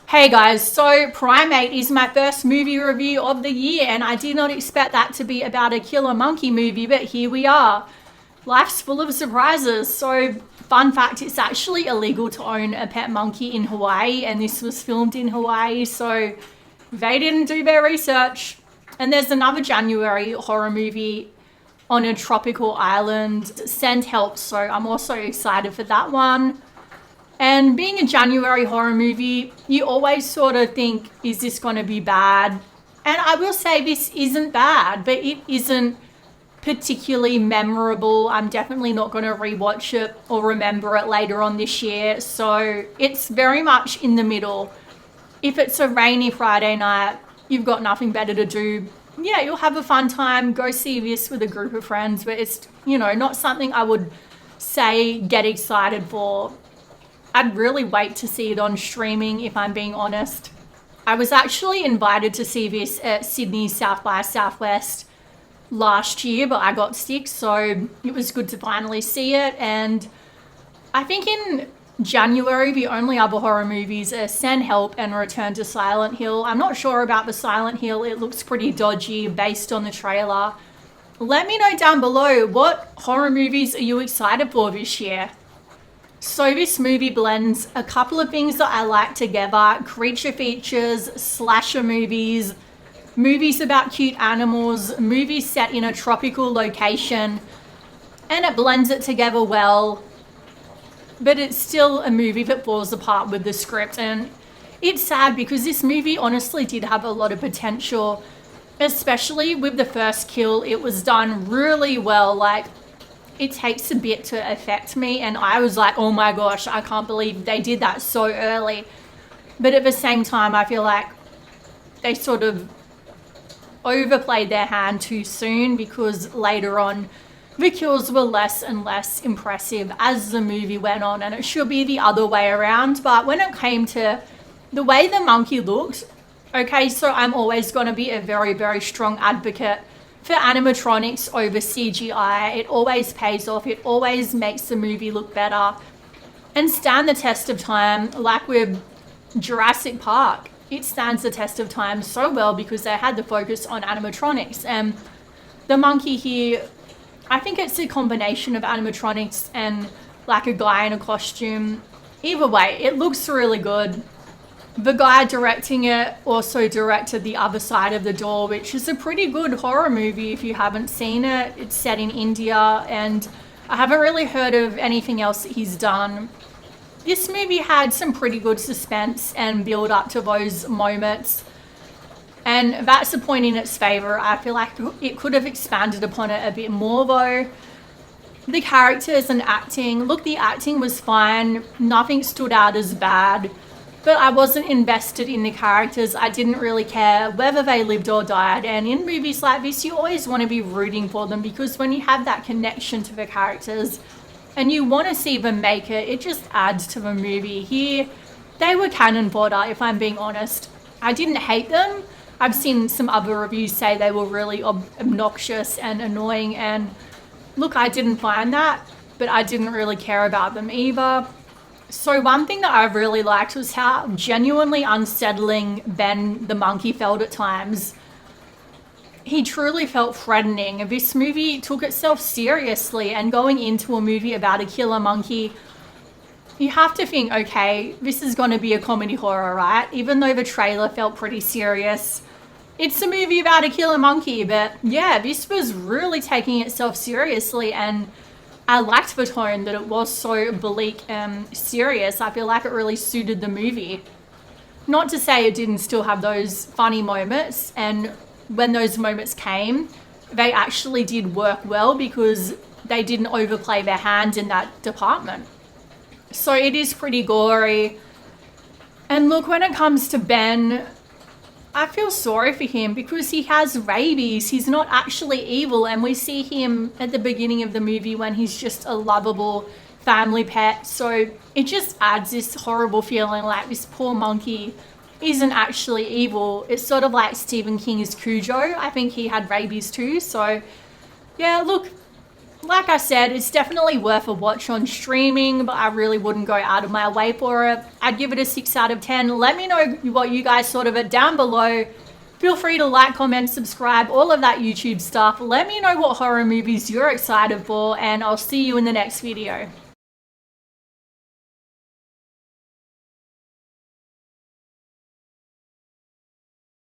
Hey guys, so Primate is my first movie review of the year, and I did not expect that to be about a killer monkey movie, but here we are. Life's full of surprises. So, fun fact, it's actually illegal to own a pet monkey in Hawaii, and this was filmed in Hawaii, so they didn't do their research. And there's another January horror movie on a tropical island, Send Help, so I'm also excited for that one. And being a January horror movie, you always sort of think, is this going to be bad? And I will say this isn't bad, but it isn't particularly memorable. I'm definitely not going to rewatch it or remember it later on this year. So it's very much in the middle. If it's a rainy Friday night, you've got nothing better to do, yeah, you'll have a fun time. Go see this with a group of friends, but it's, not something I would say get excited for. I'd really wait to see it on streaming, if I'm being honest. I was actually invited to see this at Sydney South by Southwest last year, but I got sick, so it was good to finally see it. And I think in January, the only other horror movies are Send Help and Return to Silent Hill. I'm not sure about the Silent Hill. It looks pretty dodgy based on the trailer. Let me know down below, what horror movies are you excited for this year? So this movie blends a couple of things that I like together: creature features, slasher movies, movies about cute animals, movies set in a tropical location, and it blends it together well. But it's still a movie that falls apart with the script, and it's sad because this movie honestly did have a lot of potential, especially with the first kill. It was done really well. Like, it takes a bit to affect me, and I was like, oh my gosh, I can't believe they did that so early. But at the same time, I feel like they sort of overplayed their hand too soon, because later on the kills were less and less impressive as the movie went on, and it should be the other way around. But when it came to the way the monkey looked, okay, so I'm always going to be a very, very strong advocate for animatronics over CGI. It always pays off. It always makes the movie look better and stand the test of time. Like with Jurassic Park, it stands the test of time so well because they had the focus on animatronics. And the monkey here, I think it's a combination of animatronics and like a guy in a costume. Either way, it looks really good. The guy directing it also directed The Other Side of the Door, which is a pretty good horror movie if you haven't seen it. It's set in India, and I haven't really heard of anything else that he's done. This movie had some pretty good suspense and build up to those moments, and that's a point in its favor. I feel like it could have expanded upon it a bit more though. The characters and acting, look, the acting was fine. Nothing stood out as bad. But I wasn't invested in the characters. I didn't really care whether they lived or died. And in movies like this, you always want to be rooting for them, because when you have that connection to the characters and you want to see them make it, it just adds to the movie. Here, they were cannon fodder, if I'm being honest. I didn't hate them. I've seen some other reviews say they were really obnoxious and annoying. And look, I didn't find that, but I didn't really care about them either. So one thing that I really liked was how genuinely unsettling Ben the monkey felt at times. He truly felt threatening. This movie took itself seriously, and going into a movie about a killer monkey, you have to think, okay, this is going to be a comedy horror, right? Even though the trailer felt pretty serious, it's a movie about a killer monkey. But yeah, this was really taking itself seriously, and I liked the tone that it was so bleak and serious. I feel like it really suited the movie. Not to say it didn't still have those funny moments, and when those moments came, they actually did work well because they didn't overplay their hand in that department. So it is pretty gory. And look, when it comes to Ben, I feel sorry for him because he has rabies. He's not actually evil, and we see him at the beginning of the movie when he's just a lovable family pet. So it just adds this horrible feeling like this poor monkey isn't actually evil. It's sort of like Stephen King's Cujo. I think he had rabies too. So yeah, look, Like I said, it's definitely worth a watch on streaming, but I really wouldn't go out of my way for it. I'd give it a 6 out of 10. Let me know what you guys thought of it down below. Feel free to like, comment, subscribe, all of that YouTube stuff. Let me know what horror movies you're excited for, and I'll see you in the next video.